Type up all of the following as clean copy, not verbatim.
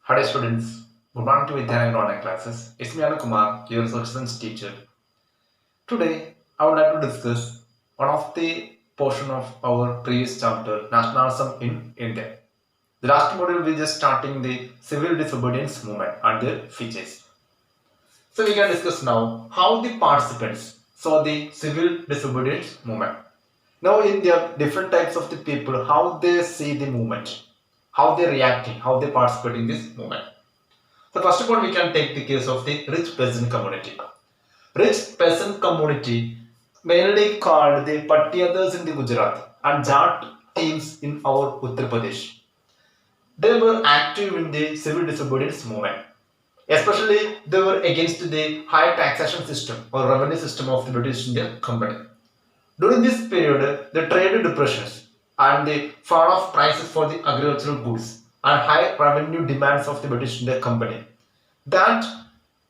Hi students, good morning to Vidyanan online classes. It's me Kumar, your social science teacher. Today, I would like to discuss one of the portion of our previous chapter, nationalism in India. The last module we just starting the civil disobedience movement and their features. So we can discuss now how the participants saw the civil disobedience movement. Now in the different types of the people, how they see the movement, how they reacting, how they participate in this movement. So first of all, we can take the case of the rich peasant community. Rich peasant community, mainly called the Patyadas in the Gujarat and Jat teams in our Uttar Pradesh. They were active in the civil disobedience movement. Especially, they were against the high taxation system or revenue system of the British India Company. During this period, the trade depressions and the fall of prices for the agricultural goods and high revenue demands of the British India Company that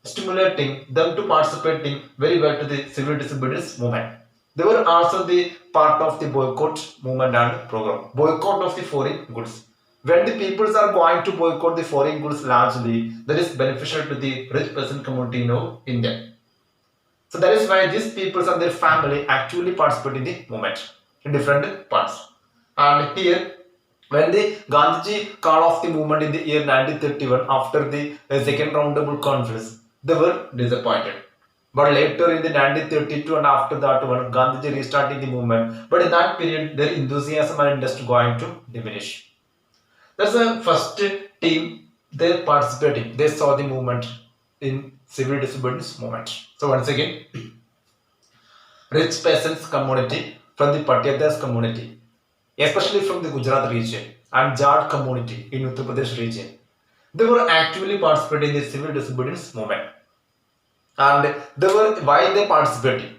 stimulating them to participating very well to the civil disobedience movement. They were also the part of the boycott movement and program. Boycott of the foreign goods. When the peoples are going to boycott the foreign goods largely, that is beneficial to the rich peasant community in India. So that is why these peoples and their family actually participate in the movement in different parts. And here, when the Gandhiji called off the movement in the year 1931 after the second roundtable conference, they were disappointed. But later in the 1932 and after that one, Gandhiji restarted the movement. But in that period, their enthusiasm and interest going to diminish. That's the first team they participating. They saw the movement in civil disobedience movement. So once again, rich peasants community from the Patyadas community, especially from the Gujarat region and Jat community in Uttar Pradesh region. They were actively participating in the civil disobedience movement. And they were why they participated?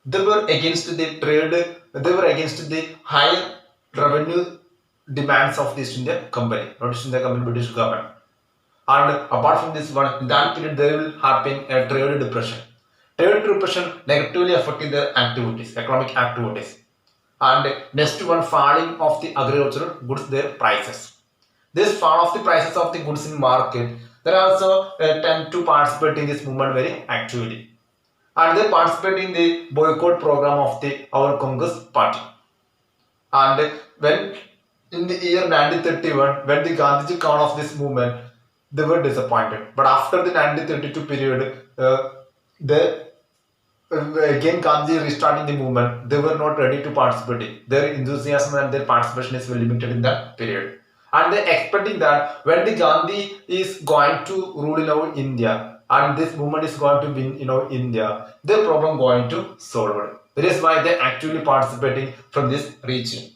They were against the trade, they were against the high revenue demands of the East India Company, not East India Company, British government. And apart from this one, in that period there will happen a trade depression. Trade depression negatively affecting their activities, economic activities. And next one, falling of the agricultural goods, their prices. This fall of the prices of the goods in market, they also tend to participate in this movement very actively. And they participate in the boycott program of the our Congress party. And when in the year 1931, when the Gandhiji called off this movement, they were disappointed. But after the 1932 period, they again Gandhi restarting the movement, they were not ready to participate. Their enthusiasm and their participation is very limited in that period. And they're expecting that when the Gandhi is going to rule in our India and this movement is going to win in our India, their problem going to solve. That is why they're actively participating from this region.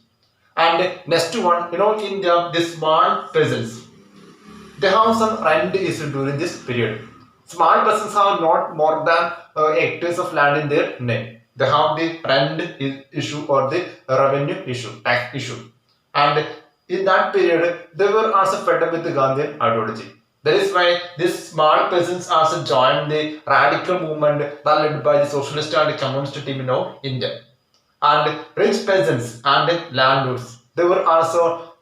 And next one, India, the small peasants, they have some rent issue during this period. Small persons have not more than hectares of land in their name. They have the rent issue or the revenue issue, tax issue. And in that period, they were also fed up with the Gandhian ideology. That is why these small peasants also joined the radical movement that led by the socialist and communist team in India. And rich peasants and landlords, they were also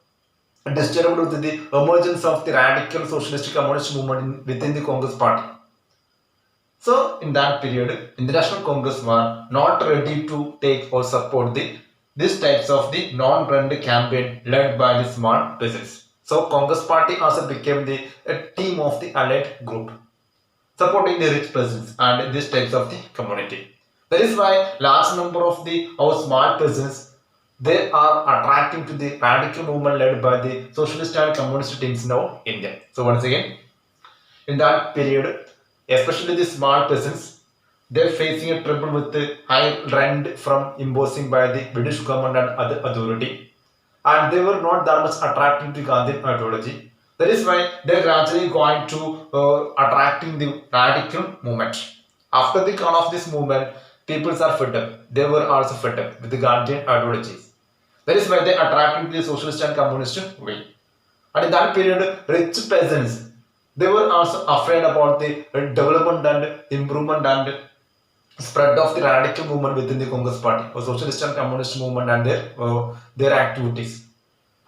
disturbed with the emergence of the radical socialist communist movement within the Congress party. So, in that period, International Congress were not ready to take or support these types of the non-brand campaign led by the small peasants. So, Congress party also became the a team of the allied group supporting the rich peasants and these types of the community. That is why large number of the our small peasants they are attracting to the radical movement led by the socialist and communist teams in our India. So once again, in that period, especially the small peasants, they're facing a trouble with the high rent from imposing by the British government and other authority, and they were not that much attracting to Gandhian ideology. That is why they're gradually going to attracting the radical movement. After the come of this movement, peoples are fed up. They were also fed up with the Gandhian ideologies. That is why they attracted the socialist and communist way. And in that period, rich peasants, they were also afraid about the development and improvement and spread of the radical movement within the Congress party or socialist and communist movement and their activities.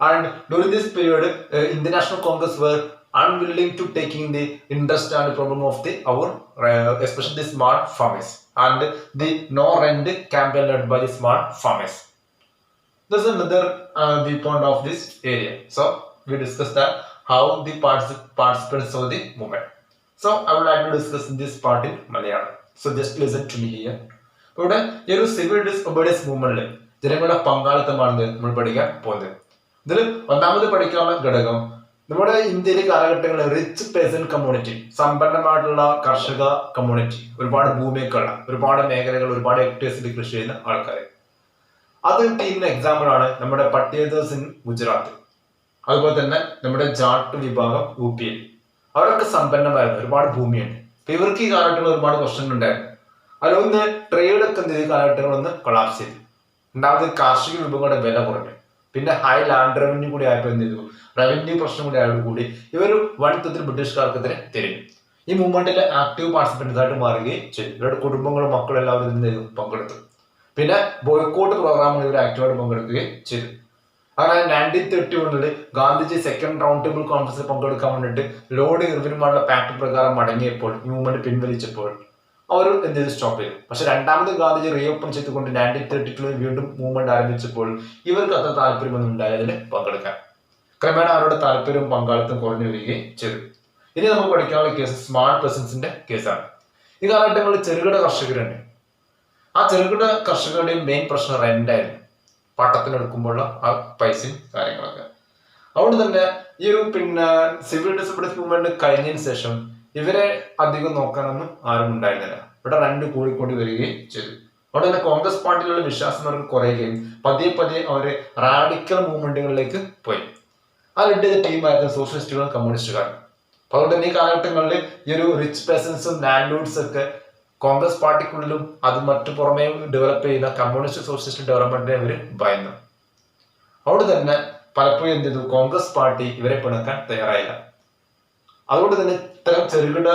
And during this period, International Congress were unwilling to taking the interest and problem of the our especially the smart farmers and the no rent campaign led by the smart farmers. This is another viewpoint of this area. So we discussed that how the participants saw the movement. So I would like to discuss this part in Malayalam. So just listen to me here. ഇവിടെ ഈ ഒരു civil disobedience മൂവ്മെന്റിൽ ജനങ്ങളുടെ പങ്കാളിത്തമാണ് നമ്മൾ പഠിക്കാൻ പോകുന്നത്. ഇതിൽ ഒന്നാമത് പഠിക്കാനുള്ള ഘടകം നമ്മുടെ ഇന്ത്യയിലെ കാലഘട്ടങ്ങളിൽ റിച്ച് പേഴ്സൺ കമ്മ്യൂണിറ്റി, സമ്പന്നമായിട്ടുള്ള കർഷക കമ്മ്യൂണിറ്റി, ഒരുപാട് ഭൂമിയൊക്കെ ഉള്ള ഒരുപാട് മേഖലകൾ, ഒരുപാട് ഹെക്ടേഴ്സിൽ കൃഷി ചെയ്യുന്ന ആൾക്കാർ. അത് ടീമിന് എക്സാമ്പിൾ ആണ് നമ്മുടെ പട്ടിയേഴ്സ് ഇൻ ഗുജറാത്ത്, അതുപോലെ തന്നെ നമ്മുടെ ജാട്ട് വിഭാഗം യു പിയിൽ. അവരൊക്കെ സമ്പന്നമായിരുന്നു, ഒരുപാട് ഭൂമിയുണ്ട്. അപ്പൊ ഇവർക്ക് ഈ കാലഘട്ടങ്ങളിൽ ഒരുപാട് പ്രശ്നങ്ങൾ ഉണ്ടായിരുന്നു. അതിലൊന്ന് ട്രേഡ് ഒക്കെ എന്ത് ചെയ്ത് കാലഘട്ടങ്ങളൊന്ന് കൊളാപ്സ് ചെയ്തു. രണ്ടാമത് കാർഷിക വിഭവങ്ങളുടെ വില കുറഞ്ഞു. പിന്നെ ഹൈ ലാൻഡ് റവന്യൂ കൂടി ആയപ്പോൾ എന്ത് ചെയ്തു, റവന്യൂ പ്രശ്നം കൂടി ആയതോടുകൂടി ഇവർ വൻതത്തിൽ ബ്രിട്ടീഷുകാർക്കെതിരെ തിരിഞ്ഞു. ഈ മൂവ്മെന്റിലെ ആക്റ്റീവ് പാർട്ടിസിപ്പൻസ് ആയിട്ട് മാറുകയും ചെയ്തു. ഇവരുടെ കുടുംബങ്ങളും മക്കളും എല്ലാവരും എന്ത് ചെയ്തു, പങ്കെടുത്തു. പിന്നെ ബോയ്ക്കോട്ട് പ്രോഗ്രാമിൽ ഇവർ ആക്റ്റീവായിട്ട് പങ്കെടുക്കുകയും ചെയ്തു. അങ്ങനെ 1931 ഗാന്ധിജി സെക്കൻഡ് റൗണ്ട് ടേബിൾ കോൺഫറൻസിൽ പങ്കെടുക്കാൻ വേണ്ടിയിട്ട് ലോർഡ് ഇർവിനുമായുള്ള പാക്ട് പ്രകാരം മടങ്ങിയപ്പോൾ ഈ മൂവ്മെന്റ് പിൻവലിച്ചപ്പോൾ അവർ എന്ത് ചെയ്ത് സ്റ്റോപ്പ് ചെയ്തു. പക്ഷെ രണ്ടാമത് ഗാന്ധിജി റീഓപ്പൺ ചെയ്തുകൊണ്ട് 1932 വീണ്ടും മൂവ്മെന്റ് ആരംഭിച്ചപ്പോൾ ഇവർക്ക് അത്ര താല്പര്യമൊന്നും ഉണ്ടായതിന് പങ്കെടുക്കാൻ. ക്രമേണ അവരുടെ താല്പര്യവും പങ്കാളിത്തം കുറഞ്ഞു വരികയും ചെയ്തു. ഇനി നമുക്ക് പഠിക്കാനുള്ള കേസ് സ്മാൾ പേഴ്സൺസിന്റെ കേസാണ്. ഈ കാലഘട്ടങ്ങളിൽ ചെറുകിട കർഷകരുണ്ട്. ആ ചെറുകിട കർഷകരുടെയും മെയിൻ പ്രശ്നം റെന്റ് ആയിരുന്നു, പട്ടത്തിനെടുക്കുമ്പോഴുള്ള ആ പൈസയും കാര്യങ്ങളൊക്കെ. അതുകൊണ്ട് തന്നെ ഈ ഒരു സിവിൽ ഡിസോബീഡിയൻസ് മൂവ്മെന്റ് കഴിഞ്ഞതിന് ശേഷം ഇവരെ അധികം നോക്കാനൊന്നും ആരും ഉണ്ടായിരുന്നില്ല. ഇവിടെ റെന്റ് കൂടിക്കൂടി വരികയും ചെയ്തു. അതുകൊണ്ട് തന്നെ കോൺഗ്രസ് പാർട്ടിയിലുള്ള വിശ്വാസം അവർക്ക് കുറയുകയും പതിയെ പതിയെ അവര് റാഡിക്കൽ മൂവ്മെന്റുകളിലേക്ക് പോയി. ആ ലീഡ് ചെയ്ത ടീമായിരുന്നു സോഷ്യലിസ്റ്റുകളും കമ്മ്യൂണിസ്റ്റുകാരും. അപ്പൊ അതുകൊണ്ട് തന്നെ ഈ കാലഘട്ടങ്ങളിൽ ഈ ഒരു റിച്ച് പേഴ്സൺസും ലാൻഡ് ലോഡ്സും ഒക്കെ കോൺഗ്രസ് പാർട്ടിക്കുള്ളിലും അത് മറ്റു പുറമേ ഡെവലപ്പ് ചെയ്യുന്ന കമ്മ്യൂണിസ്റ്റ് സോഷ്യലിസ്റ്റ് ഡെവലപ്മെന്റിനെ ഇവർ ഭയന്നു. അതുകൊണ്ട് തന്നെ പലപ്പോഴും എന്ത് ചെയ്തു, കോൺഗ്രസ് പാർട്ടി ഇവരെ പിണക്കാൻ തയ്യാറായില്ല. അതുകൊണ്ട് തന്നെ ഇത്തരം ചെറുകിട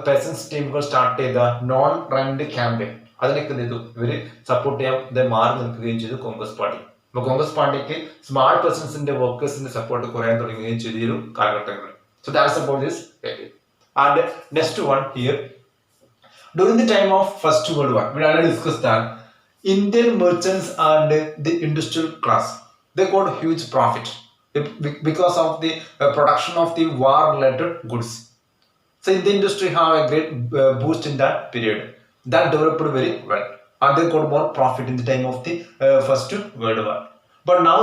പേഴ്സൺസ് ടീമുകൾ സ്റ്റാർട്ട് ചെയ്ത നോൺ റെന്റ് ക്യാമ്പയിൻ അതിനൊക്കെ എന്ത് ചെയ്തു, ഇവര് സപ്പോർട്ട് ചെയ്യാൻ മാറി നിൽക്കുകയും ചെയ്തു കോൺഗ്രസ് പാർട്ടി. അപ്പൊ കോൺഗ്രസ് പാർട്ടിക്ക് സ്മാൾ പേഴ്സൺസിന്റെ വർക്കേഴ്സിന്റെ സപ്പോർട്ട് കുറയാൻ തുടങ്ങുകയും ചെയ്ത ഒരു കാലഘട്ടങ്ങളിൽ. So that's about this. And next one here, during the time of First World War, we already discussed that Indian merchants and the industrial class, they got huge profit because of the production of the war-related goods. So Indian industry have a great boost in that period. That developed very well, and they got more profit in the time of the First World War. But now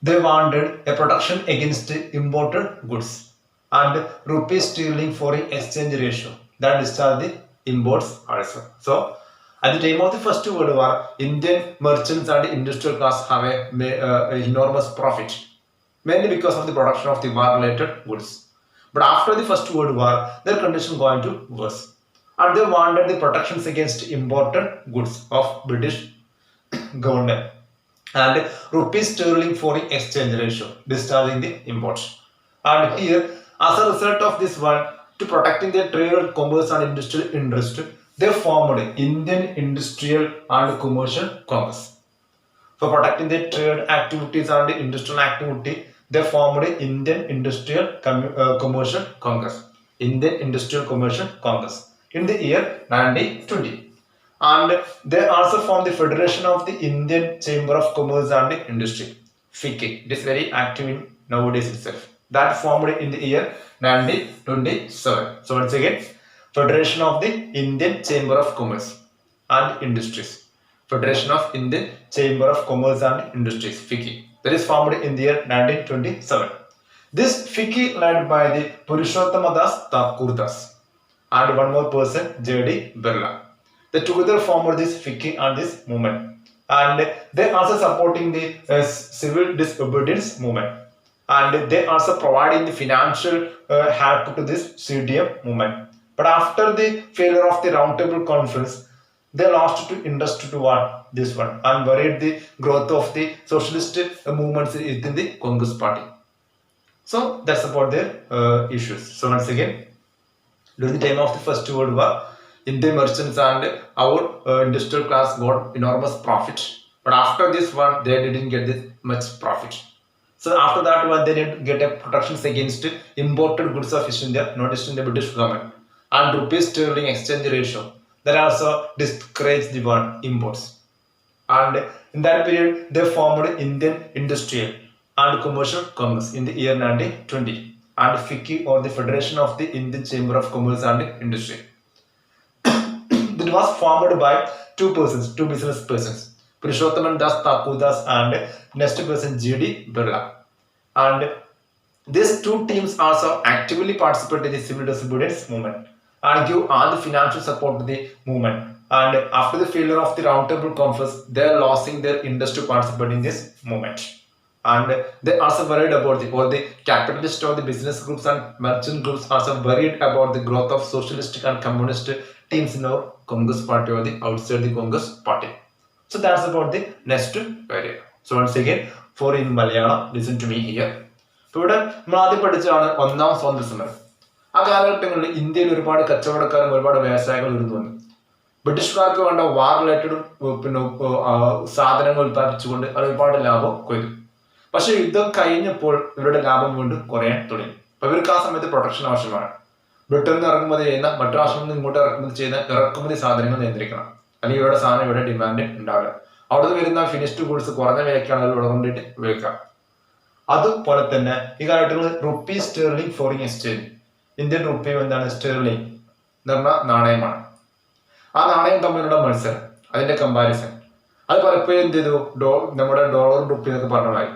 they wanted a protection against imported goods and rupee sterling foreign exchange ratio that discharge the imports also. So at the time of the First World War, Indian merchants and industrial class have a enormous profit, mainly because of the production of the war-related goods. But after the First World War, their condition going to worse, and they wanted the protections against imported goods of British government and rupee sterling foreign exchange ratio discharging the imports. And here, as a result of this one, to protecting their trade, commerce and industrial interest, they formed Indian Industrial and Commercial Congress. For protecting their trade activities and industrial activity, they formed Indian Industrial Commercial Congress. Indian Industrial Commercial Congress in the year 1920. And they also formed the Federation of the Indian Chamber of Commerce and Industry, FICCI. It is very active in nowadays itself. That formed in the year 1927. So once again, Federation of the Indian Chamber of Commerce and Industries. Federation of Indian Chamber of Commerce and Industries, FICCI. That is formed in the year 1927. This FICCI led by the Purushottam Das Thakurdas and one more person, J.D. Birla. They together formed this FICCI and this movement. And they also supporting the civil disobedience movement. And they also providing the financial help to this CDM movement. But after the failure of the Roundtable Conference, they lost to interest to what this one and worried the growth of the socialist movements within the Congress party. So that's about their issues. So once again, during the time of the First World War, Indian merchants and our industrial class got enormous profit. But after this one, they didn't get this much profit. So after that one, they need to get a protections against imported goods of East India noticed in the British government, and rupees sterling exchange ratio that also discouraged the one imports. And in that period they formed Indian Industrial and Commercial Congress in the year 1920, and FICCI, or the Federation of the Indian Chamber of Commerce and Industry. It was formed by two business persons, Purushottam Das Thakurdas and next person G.D. Birla. And these two teams also actively participate in the civil disobedience movement and give all the financial support to the movement. And after the failure of the Round Table Conference, they are losing their interest to participate in this movement. And they also worried about the capitalist or the business groups and merchant groups also worried about the growth of socialistic and communist teams in our Congress party or the outside the Congress party. So that's about the next area. So once again, for in Malayalam, listen to me here. ഇവിടെ നമ്മൾ ആദ്യം പഠിച്ചതാണ് ഒന്നാം സ്വാതന്ത്ര്യ സമരം. ആ കാലഘട്ടങ്ങളിൽ ഇന്ത്യയിൽ ഒരുപാട് കച്ചവടക്കാരും ഒരുപാട് വ്യവസായങ്ങൾ ഉയർന്നു വന്നു. ബ്രിട്ടീഷുകാർക്ക് വേണ്ട വാർ റിലേറ്റഡ് സാധനങ്ങൾ ഉത്പാദിപ്പിച്ചുകൊണ്ട് അവർ ഒരുപാട് ലാഭം കൊയ്തു. പക്ഷെ യുദ്ധം കഴിഞ്ഞപ്പോൾ ഇവരുടെ ലാഭം വീണ്ടും കുറയാൻ തുടങ്ങി. അപ്പൊ ഇവർക്ക് ആ സമയത്ത് പ്രൊട്ടക്ഷൻ ആവശ്യമാണ്. ബ്രിട്ടനിൽ നിന്ന് ഇറക്കുമതി ചെയ്യുന്ന മറ്റു രാഷ്ട്രങ്ങളിൽ നിന്ന് ഇങ്ങോട്ട് ഇറക്കുമതി സാധനങ്ങൾ നിയന്ത്രിക്കണം, അല്ലെങ്കിൽ ഇവരുടെ സാധനം ഇവിടെ ഡിമാൻഡ് ഉണ്ടാവില്ല. അവിടുന്ന് വരുന്ന ഫിനിഷ്ഡ് ഗുഡ്സ് കുറഞ്ഞ വിലക്കാണ് അവർ ഇവിടെ കൊണ്ടിട്ട് ഉപയോഗിക്കാം. അതുപോലെ തന്നെ ഈ കാലഘട്ടങ്ങളിൽ rupee sterling foreign exchange, Indian റുപ്പിയും എന്താണ് സ്റ്റെർലിംഗ് എന്ന് പറഞ്ഞ നാണയമാണ്. ആ നാണയം തമ്മിലുള്ള മത്സരം, അതിന്റെ കമ്പാരിസൺ, അത് പലപ്പോഴും എന്ത് ചെയ്തു, നമ്മുടെ ഡോളർ റുപ്പി എന്നൊക്കെ പറഞ്ഞാൽ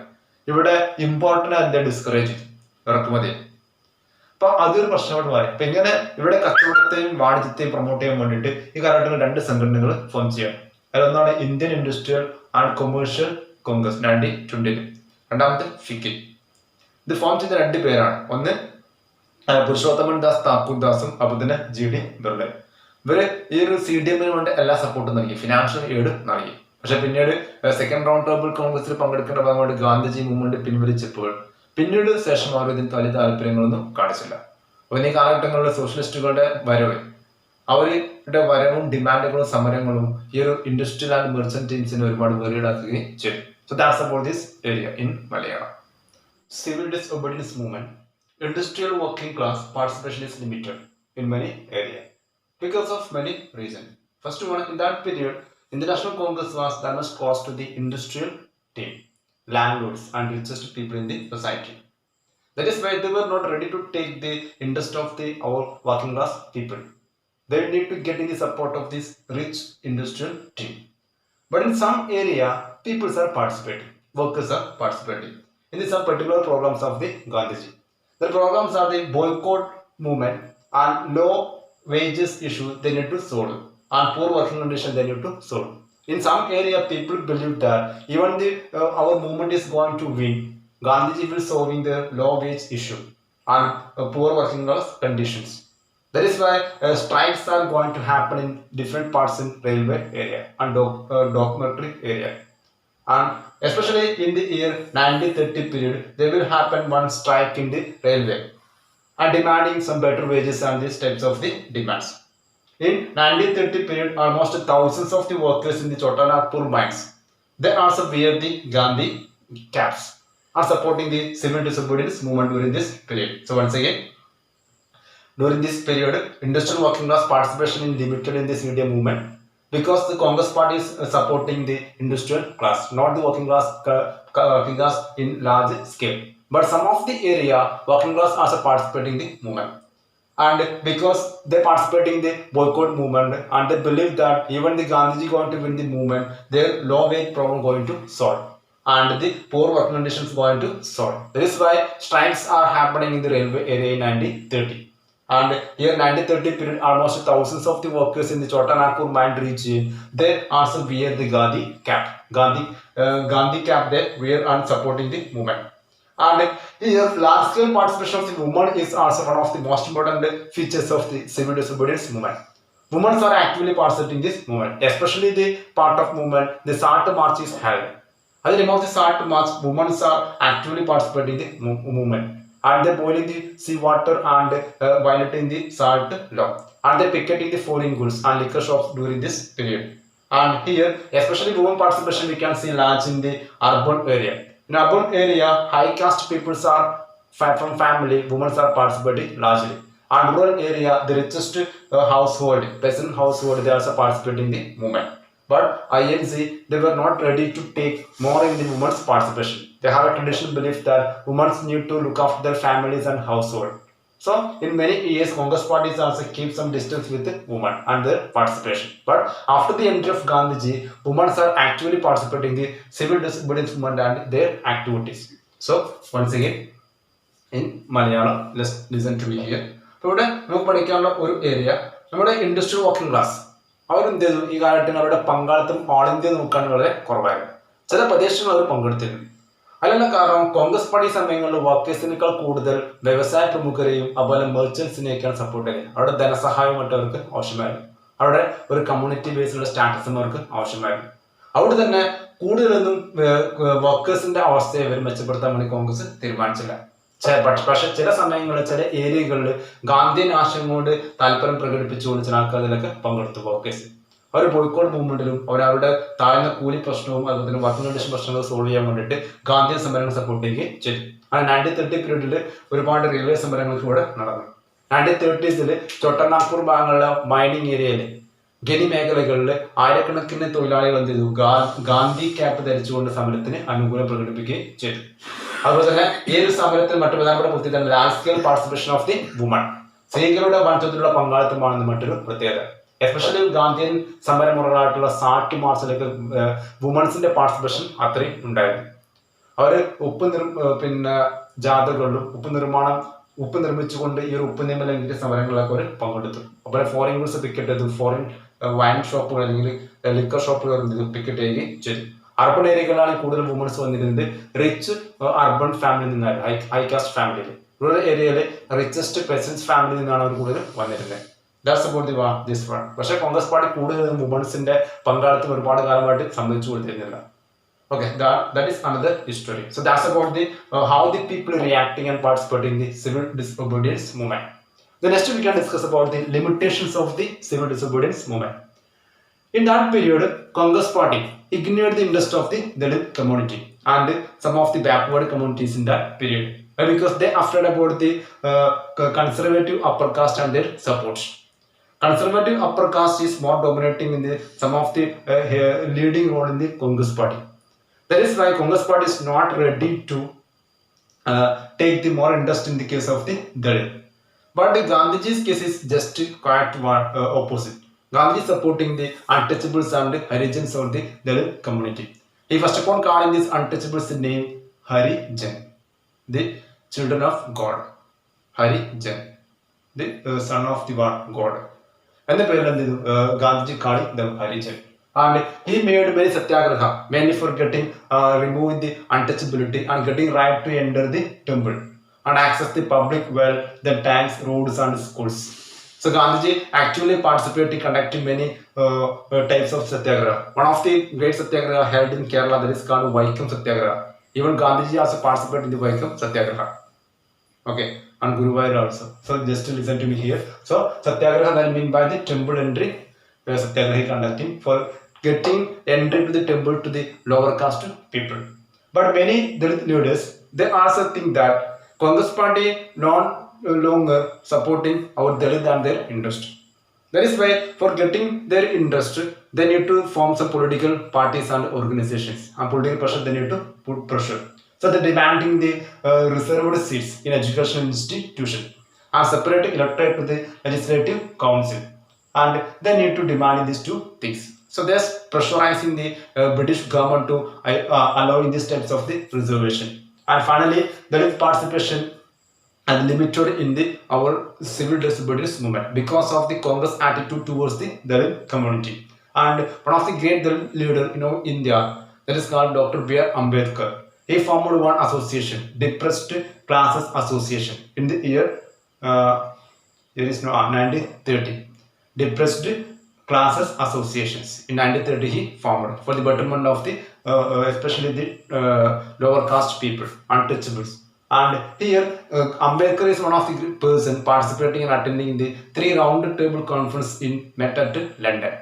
ഇവിടെ ഇമ്പോർട്ടിനെ അതിന്റെ ഡിസ്കറേജ് ഇറക്കുമതി. അപ്പൊ അതൊരു പ്രശ്നമായിട്ട് മാറി. അപ്പൊ ഇങ്ങനെ ഇവിടെ കച്ചവടത്തെയും വാണിജ്യത്തെയും പ്രൊമോട്ട് ചെയ്യാൻ വേണ്ടിയിട്ട് ഈ കാലഘട്ടങ്ങളിൽ രണ്ട് സംഘടനകൾ ഫോം ചെയ്യാം. അതിലൊന്നാണ് Indian industrial and commercial Congress 1920, രണ്ടാമത്തെ ഫിക്കി. ഇത് ഫോം ചെയ്ത രണ്ട് പേരാണ്. ഒന്ന് പുരുഷോത്തമൻ ദാസ് താക്കൂർദാസും അതുപോലെ തന്നെ G.D. ബിർളയും. ഇവര് ഈ ഒരു CDM വേണ്ടി എല്ലാ സപ്പോർട്ടും നൽകി, ഫിനാൻഷ്യൽ എയ്ഡ് നൽകി. പക്ഷെ പിന്നീട് സെക്കൻഡ് റൗണ്ട് ടേബിൾ കോൺഗ്രസിൽ പങ്കെടുക്കേണ്ട ഭാഗമായിട്ട് ഗാന്ധിജി മൂവ്മെന്റ് പിൻവലിച്ചപ്പോൾ പിന്നീട് ശേഷം അവർ ഇതിന് വലിയ താല്പര്യങ്ങളൊന്നും കാണിച്ചില്ല. അപ്പോൾ ഈ കാലഘട്ടങ്ങളിലെ സോഷ്യലിസ്റ്റുകളുടെ അവരുടെ വരവും ഡിമാൻഡുകളും സമരങ്ങളും ഈ ഒരു ഇൻഡസ്ട്രിയൽ ആൻഡ് മെർച്ചന്റ് ടീംസിനെ ഒരുപാട് വെറിയിടാക്കുകയും ചെയ്തു. So that's about this area in Malayalam. Civil disobedience movement. Industrial working class participation is limited in many areas because of many reasons. First one, in that period, International Congress was that much cost to the industrial team, landlords and richest people in the society. That is why they were not ready to take the interest of our working class people. They need to get in the support of this rich industrial team. But in some area, people are participating, workers are participating in some particular programs of the Gandhiji. The programs are the boycott movement and low wages issue they need to solve, and poor working conditions they need to solve. In some area, people believe that even our movement is going to win, Gandhiji will solving the low wage issue and poor working class conditions. That is why strikes are going to happen in different parts in railway area and documentary area. And especially in the year 1930 period, there will happen one strike in the railway and demanding some better wages and these types of the demands. In 1930 period, almost thousands of the workers in the Chota Nagpur mines, they also wear the Gandhi caps, are supporting the civil disobedience movement during this period. So once again, during this period, industrial working class participation is limited in this India movement because the Congress party is supporting the industrial class, not the working class in large scale. But some of the area, working class also participating in the movement. And because they participate in the boycott movement and they believe that even the Gandhiji going to win the movement, their low wage problem going to solve and the poor working conditions going to solve. That is why strikes are happening in the railway area in 1930. And here 1930 period, almost thousands of the workers in the Chota Nagpur mine region, they also wear the Gandhi cap. Gandhi cap they wear and supporting the movement. And here large scale participation of the women is also one of the most important features of the civil disobedience movement. Women are actively participating in this movement, especially the part of movement, the Salt March is held. At the time of the Salt March, women are actively participating in the movement. And they boiling the seawater and violating the salt law. And they picketing the foreign goods and liquor shops during this period. And here, especially women participation, we can see large in the urban area. In urban area, high caste peoples are from family, women are participating largely. And rural area, the richest household, peasant household, they also participate in the movement. But INC, they were not ready to take more in the women's participation. They have a traditional belief that women need to look after their families and household. So in many years, Congress parties also keep some distance with the women and their participation. But after the entry of Gandhiji, women are actually participating in the civil disobedience movement and their activities. So once again, in Malayalam, let's listen to me here. അപ്പോൾ ഇവിടെ നമുക്ക് പഠിക്കാനുള്ള ഒരു area നമ്മുടെ industrial working class അവരെന്ത് ചെയ്തു ഈ കാലഘട്ടത്തിൽ അവരുടെ പങ്കാളിത്തം ഓൾ ഇന്ത്യ നോക്കുകയാണെങ്കിൽ വളരെ കുറവായിരുന്നു. ചില പ്രദേശങ്ങളിൽ അവർ പങ്കെടുത്തിരുന്നു. അതിനുള്ള കാരണം കോൺഗ്രസ് പാർട്ടി സമയങ്ങളിൽ വർക്കേഴ്സിനേക്കാൾ കൂടുതൽ വ്യവസായ പ്രമുഖരെയും അതുപോലെ മെർച്ചൻസിനെയൊക്കെയാണ് സപ്പോർട്ട് ചെയ്യുന്നത്. അവരുടെ ധനസഹായം മറ്റവർക്ക് ആവശ്യമായിരുന്നു. അവരുടെ ഒരു കമ്മ്യൂണിറ്റി ബേസിലുള്ള സ്റ്റാറ്റസും അവർക്ക് ആവശ്യമായിരുന്നു. അവിടെ തന്നെ കൂടുതലൊന്നും വർക്കേഴ്സിന്റെ അവസ്ഥയെ അവർ മെച്ചപ്പെടുത്താൻ വേണ്ടി കോൺഗ്രസ് തീരുമാനിച്ചില്ല. പക്ഷെ ചില സമയങ്ങളിൽ ചില ഏരിയകളിൽ ഗാന്ധിയൻ ആശയം കൊണ്ട് താല്പര്യം പ്രകടിപ്പിച്ചുകൊണ്ട് ചില ആൾക്കാർ ഇതിലൊക്കെ പങ്കെടുത്തു. വർക്കേഴ്സ് അവർ ബോയ്ക്കോട്ട് മൂവ്മെന്റിലും അവരുടെ താഴ്ന്ന കൂലി പ്രശ്നവും അതുപോലെ വർക്കിംഗ് കണ്ടീഷൻ പ്രശ്നങ്ങൾ സോൾവ് ചെയ്യാൻ വേണ്ടിയിട്ട് ഗാന്ധിയൻ സമരങ്ങൾ സപ്പോർട്ട് ചെയ്യുകയും ചെയ്തു. ആ 1930 പീരീഡിൽ ഒരുപാട് റെയിൽവേ സമരങ്ങൾക്ക് ഇവിടെ നടന്നു. 1930s ചോട്ടനാഗ്പൂർ ഭാഗങ്ങളിലെ മൈനിങ് ഏരിയയിൽ ഖനി മേഖലകളിൽ ആയിരക്കണക്കിന് തൊഴിലാളികൾ എന്ത് ചെയ്തു? ഗാന്ധി ക്യാപ്പ് ധരിച്ചുകൊണ്ട് സമരത്തിന് അനുകൂലം പ്രകടിപ്പിക്കുകയും ചെയ്തു. അതുപോലെ തന്നെ ഈ ഒരു സമരത്തിൽ മറ്റു പ്രധാനപ്പെട്ട പ്രത്യേകത large scale participation of the woman, സ്ത്രീകളുടെ വൻതോതിലുള്ള പങ്കാളിത്തമാണെന്ന് മറ്റൊരു പ്രത്യേകത. എസ്പെഷ്യലി ഗാന്ധിയൻ സമരമുറകളായിട്ടുള്ള സാറ്റ് മാർച്ചിലൊക്കെ വുമൺസിന്റെ പാർട്ടിസിപ്പേഷൻ അത്രയും ഉണ്ടായിരുന്നു. അവർ പിന്നെ ജാഥകളിലും ഉപ്പ് നിർമ്മിച്ചുകൊണ്ട് ഈ ഒരു ഉപ്പ് നിയമ ലംഘിച്ച സമരങ്ങളിലൊക്കെ അവർ പങ്കെടുത്തു. അതുപോലെ ഫോറിൻ ഗുഡ്സ് പിക്കറ്റ് ചെയ്തു. ഫോറിൻ വൈൻ ഷോപ്പുകൾ അല്ലെങ്കിൽ ലിക്കർ ഷോപ്പുകൾ പിക്കറ്റ് ചെയ്യുകയും ചെയ്തു. അർബൺ ഏരിയകളിലാണ് കൂടുതൽ വുമൺസ് വന്നിരുന്നത്. റിച്ച് അർബൺ ഫാമിലിയിൽ നിന്നായിരുന്നു, ഹൈ കാസ്റ്റ് ഫാമിലിയിൽ. റൂറൽ ഏരിയയിൽ റിച്ചസ്റ്റ് പെസൻസ് ഫാമിലിയിൽ നിന്നാണ് അവർ കൂടുതൽ വന്നിരുന്നത്. That's about this one. പക്ഷേ കോൺഗ്രസ് പാർട്ടി കൂടുതലും വുമൺസിന്റെ പങ്കാളിത്തം ഒരുപാട് കാലമായിട്ട് സമ്മതിച്ചു കൊടുത്തിരുന്നില്ല. Okay, that is another history. So that's about the how the people reacting and participating in the civil disobedience movement. The next we can discuss about the limitations of the civil disobedience movement. In that period, Congress party ignored the interest of the Dalit community and some of the backward communities in that period because they afraid about the conservative upper caste and their supports. Conservative upper caste is more dominating in the some of the leading role in the Congress party. That is why Congress party is not ready to take the more interest in the case of the Dalit. But the Gandhiji's case is just quite opposite. Gandhi supporting the untouchables and the Harijans of the Dalit community. He first of all calling these untouchables the name Harijan, the children of God. Harijan, the son of the God. And the parent Gandhiji calling them Harijan. And he made many satyagraha, mainly for getting removing the untouchability and getting right to enter the temple and access the public wealth, the tanks, roads and schools. So Gandhiji actually participated in conducting many types of satyagraha. One of the great satyagraha held in Kerala, that is called Vaikam Satyagraha. Even Gandhiji also participated in the Vaikam Satyagraha. Okay, and Guruvayur also. So just to listen to me here. So satyagraha that mean by the temple entry satyagraha conducting for getting entry to the temple to the lower caste people. But many Dalit leaders, they also think that Congress party no longer supporting our Dalit and their interest. That is why for getting their interest, they need to form some political parties and organizations. And political pressure, they need to put pressure. So they're demanding the reserved seats in educational institution and separate electorate to the legislative council. And they need to demand these two things. So they're pressurizing the British government to allowing these types of the reservation. And finally, there is participation and limited in the our civil disobedience movement because of the Congress attitude towards the Dalit community. And one of the great Dalit leader India, that is called Dr. B.R. Ambedkar. He formed one association, Depressed Classes Association, in the year 1930. Depressed Classes Associations in 1930 he formed for the betterment of the especially the lower caste people, untouchables. And here Ambedkar is one of the person participating and attending the 3 round table conference met at London.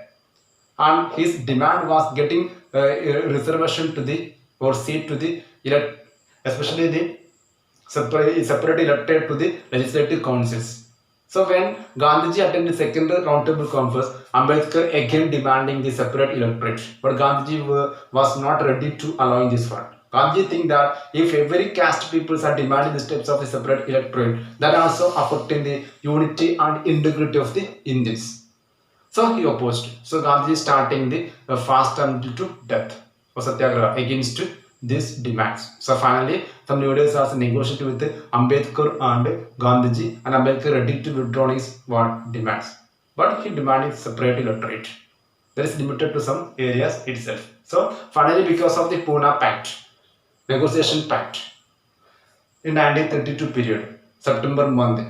And his demand was getting reservation to the or seat to the especially the separate elected to the legislative councils. So when Gandhiji attended the second roundtable conference, Ambedkar again demanding the separate electorate, but Gandhiji was not ready to allow this one. Gandhi think that if every caste peoples are demanding the steps of a separate electorate, that also affecting the unity and integrity of the Indians. So he opposed. So Gandhi starting the fast until to death for Satyagraha against these demands. So finally, some leaders also negotiated with Ambedkar and Gandhiji, and Ambedkar ready to withdraw his demands. But he demanded separate electorate. That is limited to some areas itself. So finally, because of the Pune Pact, negotiation pact, in 1932 period, September month,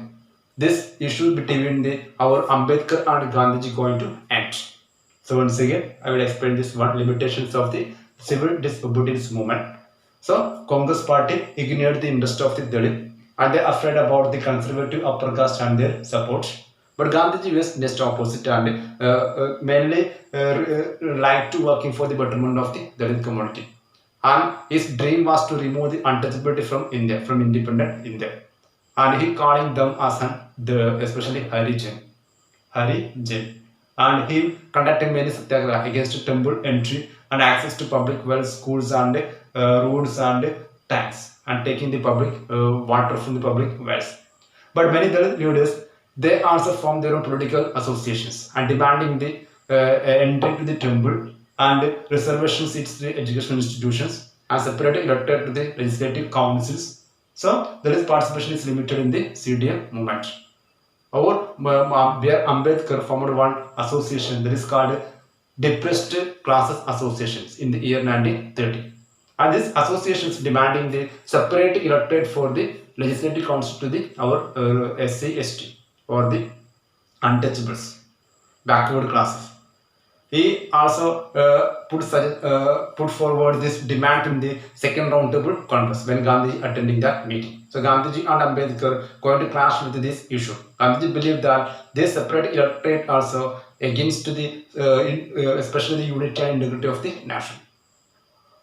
this issue between our Ambedkar and Gandhiji going to end. So once again, I will explain this one limitations of the civil disobedience movement. So Congress party ignored the interest of the Dalit and they afraid about the conservative upper caste and their support. But Gandhiji was just opposite and mainly liked to working for the betterment of the Dalit community. And his dream was to remove the untouchability from India, from independent India. And he calling them as especially Hari Jain. And he conducted many satyagraha against temple entry and access to public wells, schools and roads and tanks, and taking the public water from the public wells. But many Dalit leaders, they also formed their own political associations and demanding the entry to the temple and reservation seats to the educational institutions and separate elected to the legislative councils. So Dalit participation is limited in the CDM movement. Our where Ambedkar formed one association that is called Depressed Classes Associations in the year 1930. And these associations demanding the separate electorate for the legislative council to the our SC, ST or the untouchables, backward classes. He also put forward this demand in the second roundtable congress when Gandhi attending that meeting. So Gandhiji and Ambedkar going to clash with this issue. Gandhiji believed that this separate electorate also against the especially the unity and integrity of the nation.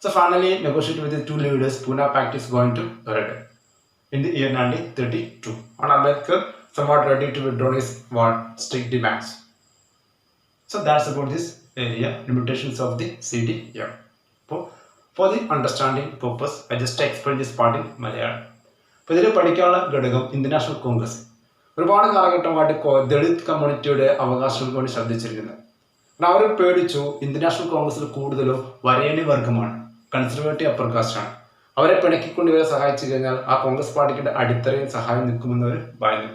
So finally, negotiated with the two leaders, Pune Pact is going to ready in the year 1932. And Ambedkar somewhat ready to withdraw his strict demands. So that's about this area, limitations of the CDM. For the understanding purpose, I just explain this part in Malayalam. ഇപ്പോൾ ഇതിൽ പഠിക്കാനുള്ള ഘടകം Indian national Congress ഒരുപാട് കാലഘട്ടമായിട്ട് ദളിത് കമ്മ്യൂണിറ്റിയുടെ അവകാശങ്ങൾക്ക് വേണ്ടി ശ്രദ്ധിച്ചിരിക്കുന്നത്. കാരണം അവർ പേടിച്ചു ഇന്ത്യൻ നാഷണൽ കോൺഗ്രസിൽ കൂടുതലും വരേണ്യ വർഗമാണ്, കൺസർവേറ്റീവ് അപ്പർ കാസ്റ്റ് ആണ്. അവരെ പിണക്കിക്കൊണ്ട് ഇവരെ സഹായിച്ചു കഴിഞ്ഞാൽ ആ കോൺഗ്രസ് പാർട്ടിയുടെ അടിത്തറയും സഹായം നിൽക്കുമെന്ന് അവർ ഭയന്നു.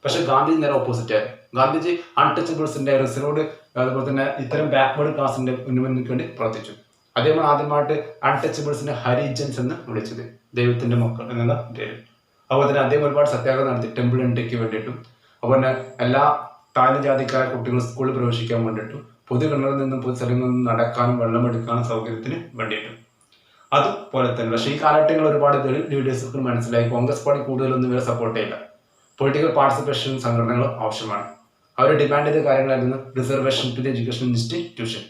പക്ഷെ ഗാന്ധി നേരെ ഓപ്പോസിറ്റ് ആയിരുന്നു. ഗാന്ധിജി അൺടച്ചബിൾസിന്റെ റിസർവ്ഡ് അതുപോലെ തന്നെ ഇത്തരം ബാക്ക്വേർഡ് ക്ലാസിന്റെ ഉന്നമനത്തിന് വേണ്ടി പ്രവർത്തിച്ചു. അദ്ദേഹം ആദ്യമായിട്ട് അൺടച്ചബിൾസിനെ ഹരിജൻസ് എന്ന് വിളിച്ചത്, ദൈവത്തിന്റെ മക്കൾ എന്നുള്ള പേര്. അതുപോലെ തന്നെ അദ്ദേഹം ഒരുപാട് സത്യാഗ്രഹം നടത്തി ടെമ്പിൾ എൻട്രിക്ക് വേണ്ടിയിട്ടും അതുപോലെ തന്നെ എല്ലാ താഴ്ന്ന ജാതിക്കാര കുട്ടികൾ സ്കൂളിൽ പ്രവേശിക്കാൻ വേണ്ടിയിട്ടും പൊതു കിണറിൽ നിന്നും പൊതു സ്ഥലങ്ങളിൽ നിന്നും നടക്കാനും വെള്ളമെടുക്കാനും സൗകര്യത്തിന് വേണ്ടിയിട്ടും. അതുപോലെ തന്നെ പക്ഷേ ഈ കാലഘട്ടങ്ങളിൽ ഒരുപാട് ലീഡേഴ്സുകൾ മനസ്സിലായി കോൺഗ്രസ് പാർട്ടി കൂടുതലൊന്നും ഇവരെ സപ്പോർട്ട് ചെയ്യില്ല. പൊളിറ്റിക്കൽ പാർട്ടിസിപ്പേഷൻ സംഘടനകൾ ആവശ്യമാണ്. അവർ ഡിമാൻഡ് ചെയ്ത കാര്യങ്ങളായിരുന്നു reservation to the education institution,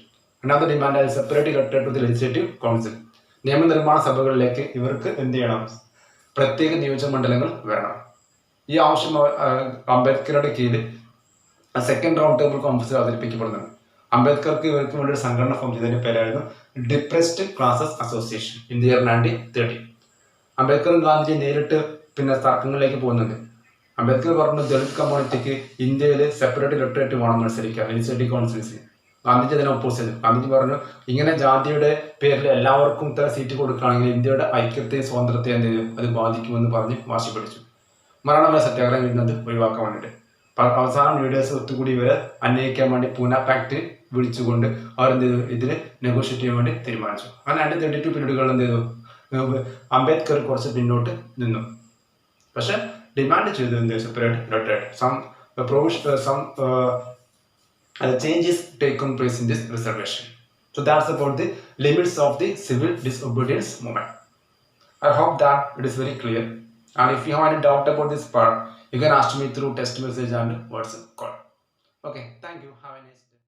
രണ്ടാമത്തെ demand separate elected to the legislative council, നിയമനിർമ്മാണ സഭകളിലേക്ക് ഇവർക്ക് എന്ത് ചെയ്യണം, പ്രത്യേക നിയോജക മണ്ഡലങ്ങൾ വരണം. ഈ ആവശ്യം അംബേദ്കറുടെ കീഴിൽ സെക്കൻഡ് റൗണ്ട് ടേബിൾ കോൺഫറൻസിൽ അവതരിപ്പിക്കപ്പെടുന്നത്. അംബേദ്കർക്ക് ഇവർക്ക് വേണ്ടി ഒരു സംഘടന ഫോം ചെയ്തതിന്റെ പേരായിരുന്നു depressed classes association in the year 1930. അംബേദ്കറും ഗാന്ധിജി നേരിട്ട് പിന്നെ തർക്കങ്ങളിലേക്ക് പോകുന്നുണ്ട്. അംബേദ്കർ പറഞ്ഞു ദളിത് കമ്മ്യൂണിറ്റിക്ക് ഇന്ത്യയിൽ സെപ്പറേറ്റ് ഇലക്ടറേറ്റ് വേണം മത്സരിക്കുക ലെജിസ്ലേറ്റീവ് കൗൺസിൽസ്. ഗാന്ധിജി അതിനെ ഒപ്പോസ് ചെയ്തു. ഗാന്ധിജി പറഞ്ഞു ഇങ്ങനെ ജാതിയുടെ പേരിൽ എല്ലാവർക്കും ഇത്ര സീറ്റ് കൊടുക്കുകയാണെങ്കിൽ ഇന്ത്യയുടെ ഐക്യത്തെയും സ്വാതന്ത്ര്യത്തെയും എന്ത് ചെയ്യും അത് ബാധിക്കുമെന്ന് പറഞ്ഞ് വാശി പിടിച്ചു. മരണമായ സത്യാഗ്രഹം വരുന്നത് ഒഴിവാക്കാൻ വേണ്ടിയിട്ട് അവസാനം ലീഡേഴ്സ് ഒത്തുകൂടി ഇവരെ അന്വയിക്കാൻ വേണ്ടി പൂന പാക്ട് വിളിച്ചുകൊണ്ട് അവർ എന്ത് ചെയ്തു, ഇതിന് നെഗോഷിയേറ്റ് ചെയ്യാൻ വേണ്ടി തീരുമാനിച്ചു. അങ്ങനെ 1932 പീരീഡുകളിൽ എന്ത് ചെയ്തു, അംബേദ്കർ കുറച്ച് പിന്നോട്ട് നിന്നു. പക്ഷെ ഡിമാൻഡ് ചെയ്തു എന്ത് separate electorate. some changes taken place in this reservation. So that's about the limits of the civil disobedience movement. I hope that it is very clear. And if you have any doubt about this part, you can ask me through text message and WhatsApp call. Okay, thank you. Have a nice